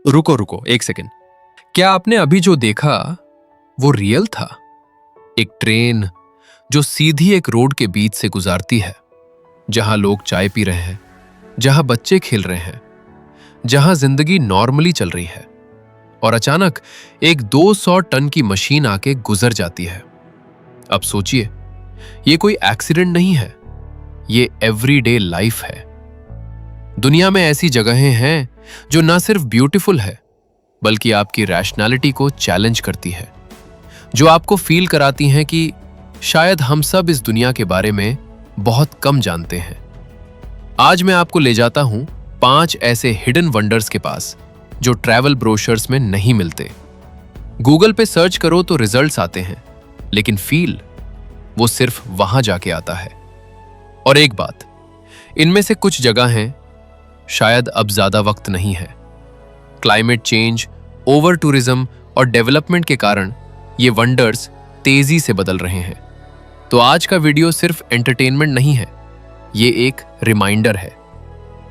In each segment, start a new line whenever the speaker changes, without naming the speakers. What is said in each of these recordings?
रुको रुको एक सेकेंड। क्या आपने अभी जो देखा वो रियल था? एक ट्रेन जो सीधी एक रोड के बीच से गुजारती है, जहां लोग चाय पी रहे हैं, जहां बच्चे खेल रहे हैं, जहां जिंदगी नॉर्मली चल रही है, और अचानक एक 200 टन की मशीन आके गुजर जाती है। अब सोचिए, ये कोई एक्सीडेंट नहीं है, ये एवरीडे लाइफ है। दुनिया में ऐसी जगहें हैं जो ना सिर्फ ब्यूटीफुल है, बल्कि आपकी रैशनैलिटी को चैलेंज करती है, जो आपको फील कराती हैं कि शायद हम सब इस दुनिया के बारे में बहुत कम जानते हैं। आज मैं आपको ले जाता हूं 5 ऐसे हिडन वंडर्स के पास जो ट्रैवल ब्रोशर्स में नहीं मिलते। गूगल पे सर्च करो तो रिजल्ट्स आते हैं, लेकिन फील वो सिर्फ वहां जाके आता है। और एक बात, इनमें से कुछ जगह हैं शायद अब ज्यादा वक्त नहीं है। क्लाइमेट चेंज, ओवर टूरिज्म और डेवलपमेंट के कारण ये वंडर्स तेजी से बदल रहे हैं। तो आज का वीडियो सिर्फ एंटरटेनमेंट नहीं है, ये एक रिमाइंडर है।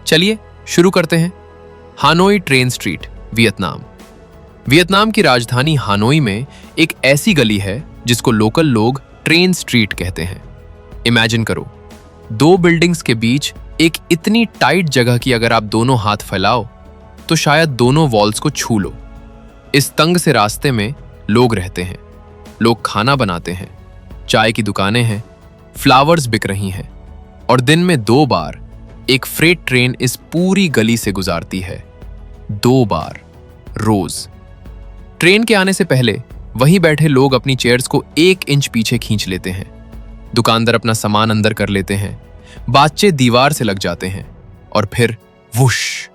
चलिए शुरू करते हैं। Hanoi train street, Vietnam. Vietnam की राजधानी हानोई में एक ऐसी गली है जिसको लोकल लोग ट्रेन स्ट्रीट कहते हैं। इमेजिन करो, 2 बिल्डिंग्स के बीच एक इतनी टाइट जगह की अगर आप दोनों हाथ फैलाओ तो शायद दोनों वॉल्स को छू लो। इस तंग से रास्ते में लोग रहते हैं, लोग खाना बनाते हैं, चाय की दुकानें हैं, फ्लावर्स बिक रही हैं, और दिन में 2 बार एक फ्रेट ट्रेन इस पूरी गली से गुजारती है। 2 बार रोज। ट्रेन के आने से पहले वहीं बैठे लोग अपनी चेयर्स को 1 इंच पीछे खींच लेते हैं, दुकानदार अपना सामान अंदर कर लेते हैं, बातचीत दीवार से लग जाते हैं, और फिर वुश,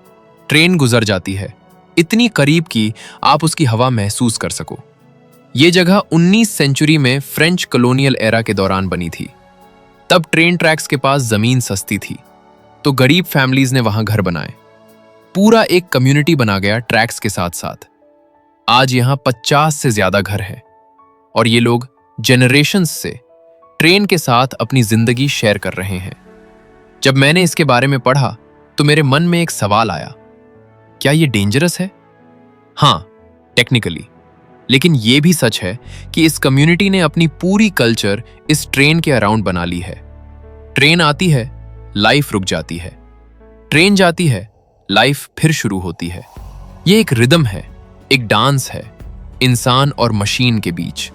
ट्रेन गुजर जाती है, इतनी करीब कि आप उसकी हवा महसूस कर सको। ये जगह 19 सेंचुरी में फ्रेंच कॉलोनियल एरा के दौरान बनी थी। तब ट्रेन ट्रैक्स के पास जमीन सस्ती थी, तो गरीब फैमिलीज ने वहां घर बनाए। पूरा एक कम्युनिटी बना गया ट्रैक्स के साथ साथ। आज यहां 50 से ज्यादा घर हैं, और ये लोग जनरेशंस से ट्रेन के साथ अपनी जिंदगी शेयर कर रहे हैं। जब मैंने इसके बारे में पढ़ा तो मेरे मन में एक सवाल आया, क्या ये डेंजरस है? हाँ, टेक्निकली। लेकिन यह भी सच है कि इस कम्युनिटी ने अपनी पूरी कल्चर इस ट्रेन के अराउंड बना ली है। ट्रेन आती है, लाइफ रुक जाती है, ट्रेन जाती है, लाइफ फिर शुरू होती है। ये एक रिदम है, एक डांस है, इंसान और मशीन के बीच।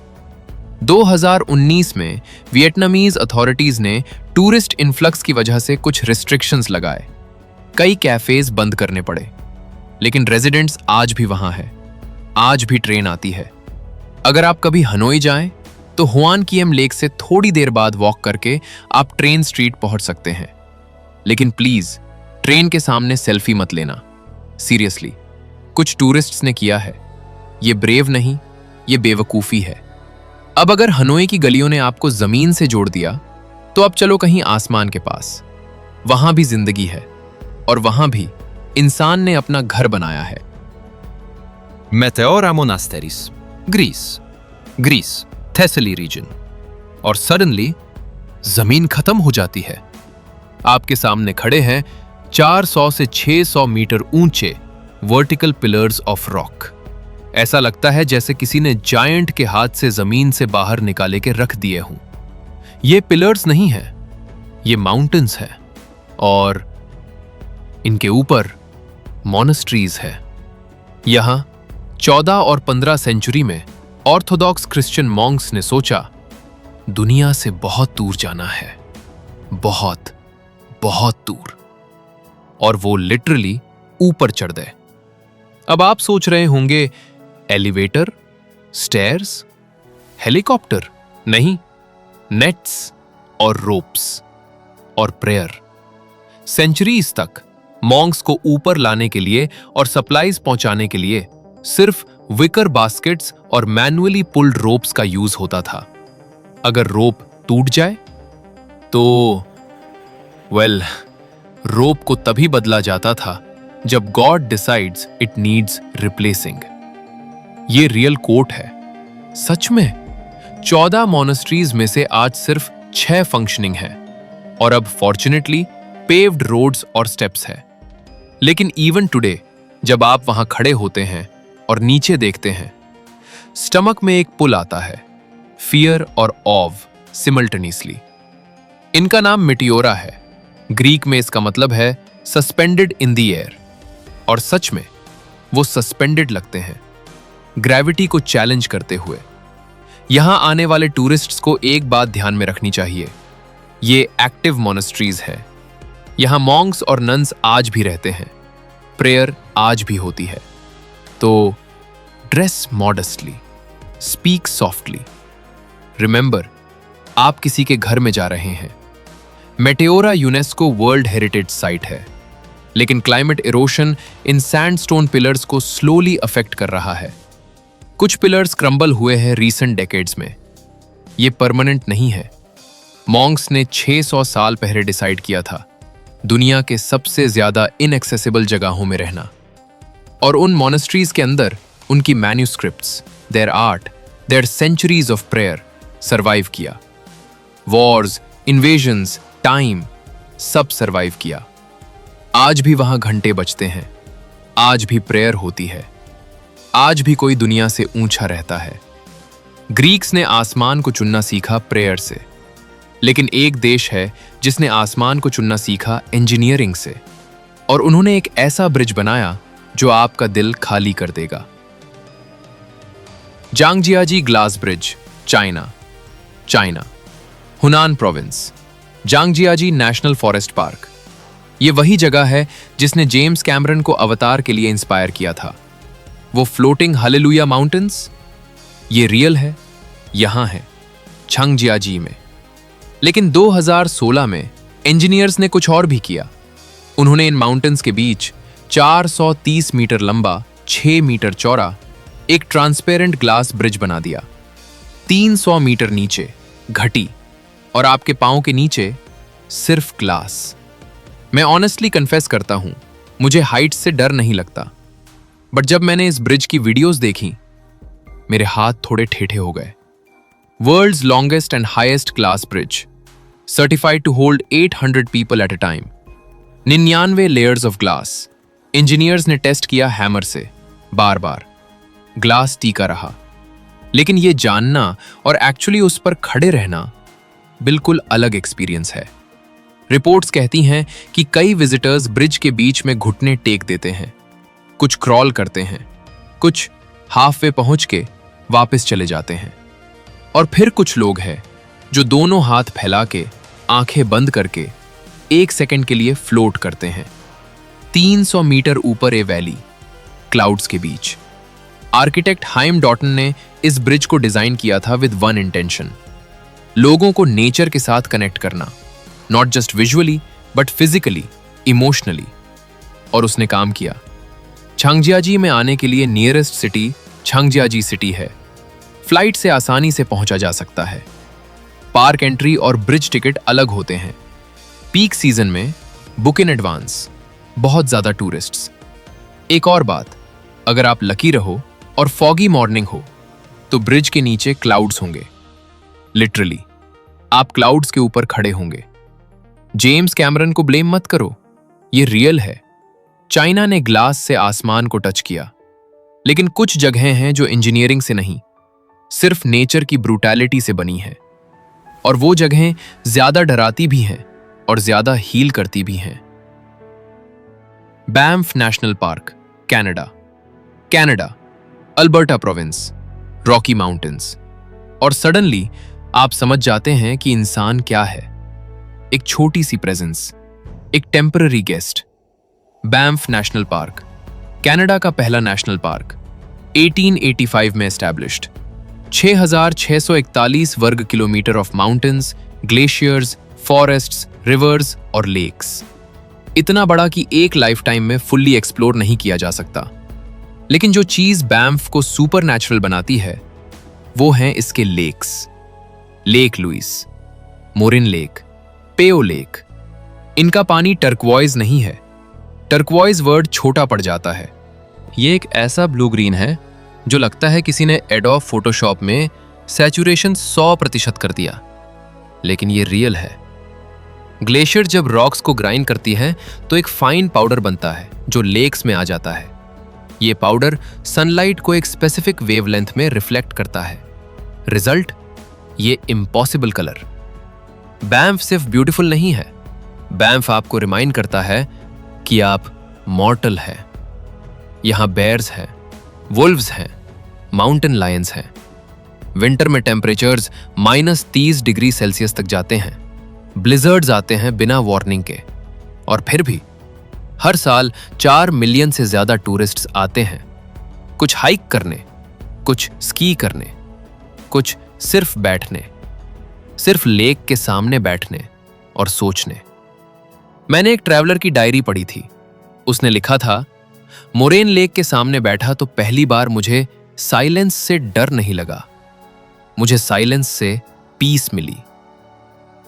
2019 में वियतनामीज अथॉरिटीज ने टूरिस्ट इन्फ्लक्स की वजह से कुछ रिस्ट्रिक्शंस लगाए। कई कैफेज बंद करने पड़े, लेकिन रेजिडेंट्स आज भी वहां हैं। आज भी ट्रेन आती है। अगर आप कभी हनोई जाएं तो हुआन किएम लेक से थोड़ी देर बाद वॉक करके आप ट्रेन स्ट्रीट पहुंच सकते हैं। लेकिन प्लीज ट्रेन के सामने सेल्फी मत लेना। सीरियसली, कुछ टूरिस्ट्स ने किया है। ये ब्रेव नहीं, ये बेवकूफी है। अब अगर हनोई की गलियों ने आपको जमीन से जोड़ दिया, तो अब चलो कहीं आसमान के पास। वहां भी जिंदगी है, और वहां भी इंसान ने अपना घर बनाया है।
मेटेओरा मोनास्टेरिस, ग्रीस, थेसली रीजन। और सडनली जमीन खत्म हो जाती है। आपके सामने खड़े हैं 400 से 600 मीटर ऊंचे वर्टिकल पिलर्स ऑफ रॉक। ऐसा लगता है जैसे किसी ने जायंट के हाथ से जमीन से बाहर निकाले के रख दिए हों। ये पिलर्स नहीं है, ये माउंटेन्स है, और इनके ऊपर मॉनेस्ट्रीज है। यहां 14 और 15 सेंचुरी में ऑर्थोडॉक्स क्रिश्चियन मॉन्क्स ने सोचा, दुनिया से बहुत दूर जाना है, बहुत बहुत दूर, और वो लिटरली ऊपर चढ़ गए। अब आप सोच रहे होंगे, एलिवेटर, स्टेयर्स, हेलीकॉप्टर? नहीं, नेट्स और रोप्स और प्रेयर। सेंचुरीज तक मॉन्क्स को ऊपर लाने के लिए और सप्लाईज पहुंचाने के लिए सिर्फ विकर बास्केट्स और मैन्युअली पुल्ड रोप्स का यूज होता था। अगर रोप टूट जाए तो रोप को तभी बदला जाता था जब God decides it needs replacing. ये रियल कोट है, सच में। 14 मॉनेस्ट्रीज में से आज सिर्फ 6 फंक्शनिंग है, और अब फॉर्चुनेटली पेव्ड रोड्स और स्टेप्स है। लेकिन इवन टुडे
जब आप वहां खड़े होते हैं और नीचे देखते हैं, स्टमक में एक पुल आता है, फियर और ऑव सिमल्टेनियसली। इनका नाम मिटियोरा है। ग्रीक में इसका मतलब है सस्पेंडेड इन द एयर, और सच में वो सस्पेंडेड लगते हैं, ग्रेविटी को चैलेंज करते हुए। यहां आने वाले टूरिस्ट्स को एक बात ध्यान में रखनी चाहिए, ये एक्टिव मोनेस्ट्रीज है। यहां मॉन्क्स और नन्स आज भी रहते हैं, प्रेयर आज भी होती है। तो dress modestly, speak softly. Remember, आप किसी के घर में जा रहे हैं। मेटेओरा यूनेस्को वर्ल्ड हेरिटेज साइट है, लेकिन climate erosion in sandstone pillars को स्लोली अफेक्ट कर रहा है। कुछ पिलर्स क्रम्बल हुए हैं रीसेंट डेकेड्स में। ये परमानेंट नहीं है। मॉन्क्स ने 600 साल पहले डिसाइड किया था दुनिया के सबसे ज्यादा इनएक्सेसिबल जगहों में रहना, और उन मॉनेस्ट्रीज के अंदर उनकी manuscripts, their art, their centuries of prayer survive किया। वॉर्स, इन्वेजन्स, टाइम, सब सर्वाइव किया। आज भी वहां घंटे बजते हैं, आज भी प्रेयर होती है, आज भी कोई दुनिया से ऊंचा रहता है। ग्रीक्स ने आसमान को चुनना सीखा प्रेयर से, लेकिन एक देश है जिसने आसमान को चुनना सीखा इंजीनियरिंग से, और उन्होंने एक ऐसा ब्रिज बनाया जो आपका दिल खाली कर देगा। जांगजियाजी ग्लास ब्रिज, चाइना। हुनान प्रोविंस, जांगजियाजी नेशनल फॉरेस्ट पार्क। यह वही जगह है जिसने जेम्स कैमरन को अवतार के लिए इंस्पायर किया था। वो फ्लोटिंग हालेलुया माउंटेन्स, ये रियल है, यहां है छंगजियाजी में। लेकिन 2016 में इंजीनियर्स ने कुछ और भी किया। उन्होंने इन माउंटेन्स के बीच 430 मीटर लंबा, 6 मीटर चौड़ा एक ट्रांसपेरेंट ग्लास ब्रिज बना दिया। 300 मीटर नीचे घटी, और आपके पांव के नीचे सिर्फ ग्लास। मैं ऑनेस्टली कन्फेस करता हूं, मुझे हाइट से डर नहीं लगता, बट जब मैंने इस ब्रिज की वीडियोस देखी, मेरे हाथ थोड़े ठेठे हो गए। World's longest and highest glass bridge, certified to hold 800 people at a time. 99 layers of glass. Engineers ने टेस्ट किया हैमर से, बार बार। ग्लास टीका रहा। लेकिन यह जानना और एक्चुअली उस पर खड़े रहना बिल्कुल अलग एक्सपीरियंस है। रिपोर्ट्स कहती हैं कि कई विजिटर्स ब्रिज के बीच में घुटने टेक देते हैं, कुछ क्रॉल करते हैं, कुछ हाफ वे पहुंच के वापस चले जाते हैं, और फिर कुछ लोग हैं जो दोनों हाथ फैला के, आंखें बंद करके 1 सेकंड के लिए फ्लोट करते हैं। 300 मीटर ऊपर ए वैली, क्लाउड्स के बीच। आर्किटेक्ट हाइम डॉटन ने इस ब्रिज को डिजाइन किया था विद वन इंटेंशन, लोगों को नेचर के साथ कनेक्ट करना, not just visually but physically, emotionally. और उसने काम किया। छंगजियाजी में आने के लिए नियरेस्ट सिटी छंगजियाजी सिटी है। फ्लाइट से आसानी से पहुंचा जा सकता है। पार्क एंट्री और ब्रिज टिकट अलग होते हैं। पीक सीजन में बुक इन एडवांस, बहुत ज्यादा टूरिस्ट्स। एक और बात, अगर आप लकी रहो और फॉगी मॉर्निंग हो तो ब्रिज के नीचे क्लाउड्स होंगे। लिटरली आप क्लाउड्स के ऊपर खड़े होंगे। जेम्स कैमरन को ब्लेम मत करो, ये रियल है। चाइना ने ग्लास से आसमान को टच किया, लेकिन कुछ जगहें हैं जो इंजीनियरिंग से नहीं, सिर्फ नेचर की ब्रूटैलिटी से बनी है, और वो जगहें ज्यादा डराती भी हैं और ज्यादा हील करती भी हैं। Banff national park, Canada, Alberta province, Rocky mountains. और सडनली आप समझ जाते हैं कि इंसान क्या है। एक छोटी सी प्रेजेंस, एक temporary guest. Banff national park, Canada का पहला नेशनल पार्क, 1885 में एस्टैब्लिश्ड। 6,641 वर्ग kilometre of mountains, glaciers, forests, reverse और लेक्स। इतना बड़ा कि एक लाइफ टाइम में फुल्ली एक्सप्लोर नहीं किया जा सकता। लेकिन जो चीज बैंफ को सुपर नेचुरल बनाती है वो हैं इसके lakes. Lake Louise, Moraine lake, Peyto lake. इनका पानी टर्कवॉइज नहीं है। टर्कवॉइज वर्ड छोटा पड़ जाता है। ये एक ऐसा ब्लू ग्रीन है जो लगता है किसी ने एडोब फोटोशॉप में सैचुरेशन 100% कर दिया, लेकिन ये रियल है। ग्लेशियर जब रॉक्स को ग्राइंड करती है तो एक फाइन पाउडर बनता है जो लेक्स में आ जाता है। ये पाउडर सनलाइट को एक स्पेसिफिक वेवलेंथ में रिफ्लेक्ट करता है। रिजल्ट, ये इम्पॉसिबल कलर। बैंफ सिर्फ ब्यूटीफुल नहीं है, बैंफ आपको रिमाइंड करता है कि आप मॉर्टल हैं। यहां बेयर्स हैं, वुल्व्स हैं, माउंटेन लायंस हैं। विंटर में टेम्परेचर्स -30 डिग्री सेल्सियस तक जाते हैं। ब्लिजर्ड्स आते हैं बिना वार्निंग के। और फिर भी हर साल 4 मिलियन से ज्यादा टूरिस्ट्स आते हैं, कुछ हाइक करने, कुछ स्की करने, कुछ सिर्फ बैठने, सिर्फ लेक के सामने बैठने और सोचने। मैंने एक ट्रैवलर की डायरी पढ़ी थी। उसने लिखा था, मोरेन लेक के सामने बैठा तो पहली बार मुझे साइलेंस से डर नहीं लगा, मुझे साइलेंस से पीस मिली।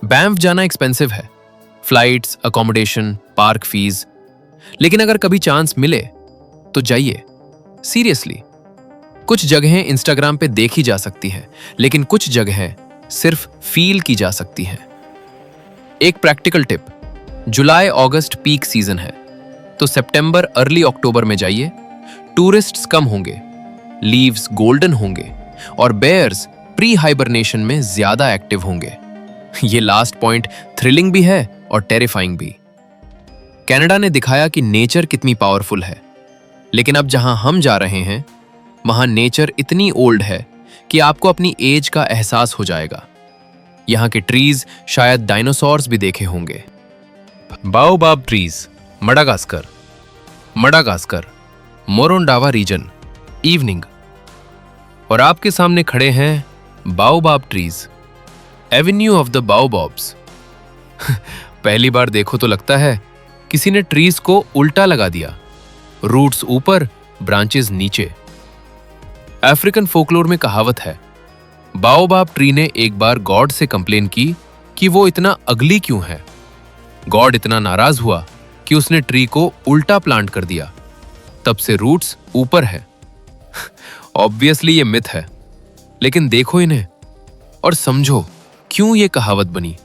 बैंफ जाना एक्सपेंसिव है, फ्लाइट्स, अकोमोडेशन, पार्क फीस, लेकिन अगर कभी चांस मिले तो जाइए। सीरियसली, कुछ जगहें इंस्टाग्राम पे देखी जा सकती हैं, लेकिन कुछ जगहें सिर्फ फील की जा सकती हैं। एक प्रैक्टिकल टिप, जुलाई अगस्त पीक सीजन है, तो सितंबर अर्ली अक्टूबर में जाइए। टूरिस्ट्स कम होंगे, लीव्स गोल्डन होंगे और बेयर्स प्री हाइबरनेशन में ज्यादा एक्टिव होंगे। ये लास्ट पॉइंट थ्रिलिंग भी है और टेरिफाइंग भी। कनाडा ने दिखाया कि नेचर कितनी पावरफुल है, लेकिन अब जहां हम जा रहे हैं वहां नेचर इतनी ओल्ड है कि आपको अपनी एज का एहसास हो जाएगा। यहां के ट्रीज शायद डायनासोर्स भी देखे होंगे। Baobab trees, Madagascar, Morondava region, evening. और आपके सामने खड़े हैं baobab trees, avenue of the baobabs. पहली बार देखो तो लगता है किसी ने ट्रीज को उल्टा लगा दिया, रूट्स ऊपर, ब्रांचेस नीचे। अफ्रीकन फोकलोर में कहावत है, बाओबाब ट्री ने एक बार गॉड से कंप्लेन की कि वो इतना अगली क्यों है। गॉड इतना नाराज हुआ कि उसने ट्री को उल्टा प्लांट कर दिया। तब से रूट्स ऊपर है। ऑब्वियसली ये मिथ है, लेकिन देखो इन्हें और समझो क्यों ये कहावत बनी।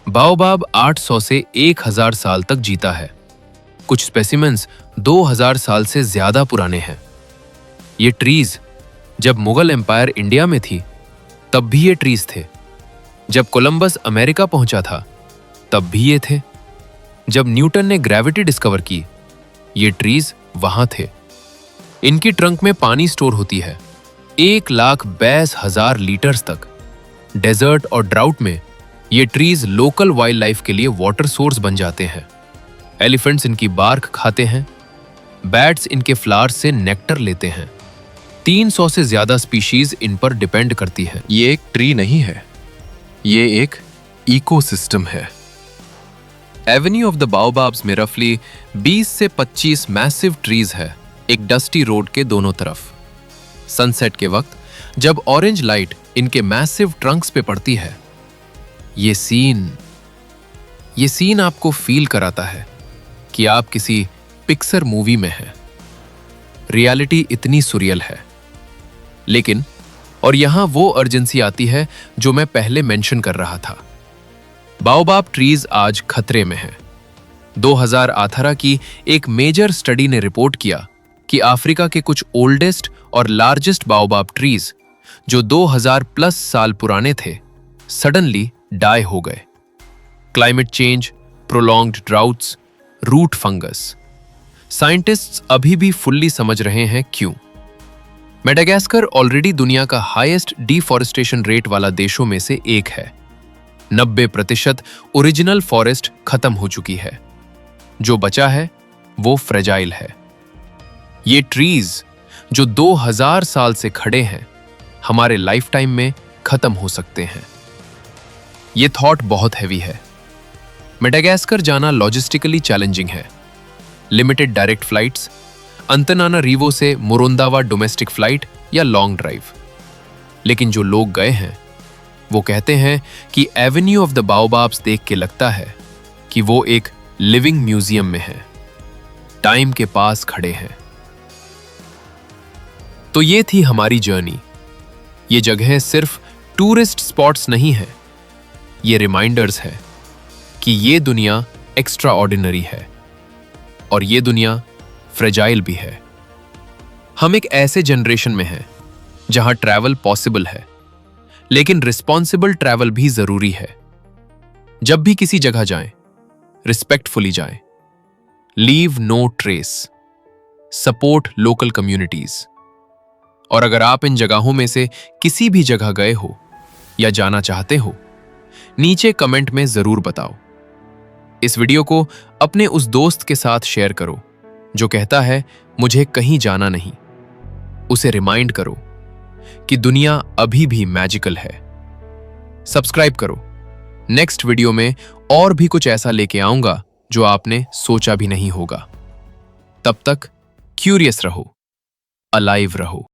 बाओबाब 800 से 1000 साल तक जीता है। कुछ स्पेसिमेंस 2000 साल से ज्यादा पुराने हैं। ये ट्रीज जब मुगल एम्पायर इंडिया में थी तब भी ये ट्रीज थे। जब कोलंबस अमेरिका पहुंचा था तब भी ये थे। जब न्यूटन ने ग्रेविटी डिस्कवर की, ये ट्रीज वहां थे। इनकी ट्रंक में पानी स्टोर होती है 1,22,000 लीटर्स तक। डेजर्ट और ड्राउट में ये ट्रीज लोकल वाइल्ड लाइफ के लिए वाटर सोर्स बन जाते हैं। एलिफेंट्स इनकी बार्क खाते हैं, बैट्स इनके फ्लावर्स से नेक्टर लेते हैं। 300 से ज्यादा स्पीशीज इन पर डिपेंड करती हैं।
ये एक ट्री नहीं है, ये एक इकोसिस्टम है।
एवेन्यू ऑफ द बाओबाब्स में रफली 20 से 25 मैसिव ट्रीज है, एक डस्टी रोड के दोनों तरफ। सनसेट के वक्त जब ऑरेंज लाइट इनके मैसिव ट्रंक्स पे पड़ती है, ये सीन आपको फील कराता है कि आप किसी पिक्सर मूवी में हैं। रियलिटी इतनी सुरियल है। लेकिन और यहां वो अर्जेंसी आती है जो मैं पहले मेंशन कर रहा था। बाओबाब ट्रीज आज खतरे में हैं। 2018 की एक मेजर स्टडी ने रिपोर्ट किया कि अफ्रीका के कुछ ओल्डेस्ट और लार्जेस्ट बाओबाब ट्रीज जो 2000 प्लस साल पुराने थे, सडनली डाई हो गए। Climate change, prolonged droughts, root fungus. Scientists अभी भी फुल्ली समझ रहे हैं क्यों। मेडागास्कर ऑलरेडी दुनिया का हाईएस्ट डिफॉरेस्टेशन रेट वाला देशों में से एक है। 90% ओरिजिनल फॉरेस्ट खत्म हो चुकी है। जो बचा है वो फ्रेजाइल है। ये ट्रीज जो 2000 साल से खड़े हैं, हमारे लाइफ टाइम में खत्म हो सकते हैं। ये थॉट बहुत हैवी है। मेडागास्कर जाना लॉजिस्टिकली चैलेंजिंग है। लिमिटेड डायरेक्ट फ्लाइट्स, अंतनानारिवो से मोरोंदावा डोमेस्टिक फ्लाइट या लॉन्ग ड्राइव। लेकिन जो लोग गए हैं वो कहते हैं कि एवेन्यू ऑफ द बाओबाब्स देख के लगता है कि वो एक लिविंग म्यूजियम में है, टाइम के पास खड़े हैं। तो ये थी हमारी जर्नी। ये जगह सिर्फ टूरिस्ट स्पॉट्स नहीं है, ये रिमाइंडर्स है कि ये दुनिया एक्स्ट्रा ऑर्डिनरी है और ये दुनिया फ्रेजाइल भी है। हम एक ऐसे जनरेशन में हैं जहां ट्रैवल पॉसिबल है, लेकिन रिस्पॉन्सिबल ट्रैवल भी जरूरी है। जब भी किसी जगह जाएं, रिस्पेक्टफुली जाएं, leave no trace, support local communities. और अगर आप इन जगहों में से किसी भी जगह गए हो या जाना चाहते हो, नीचे कमेंट में जरूर बताओ। इस वीडियो को अपने उस दोस्त के साथ शेयर करो जो कहता है मुझे कहीं जाना नहीं। उसे रिमाइंड करो कि दुनिया अभी भी मैजिकल है। सब्सक्राइब करो। नेक्स्ट वीडियो में और भी कुछ ऐसा लेके आऊंगा जो आपने सोचा भी नहीं होगा। तब तक क्यूरियस रहो, अलाइव रहो।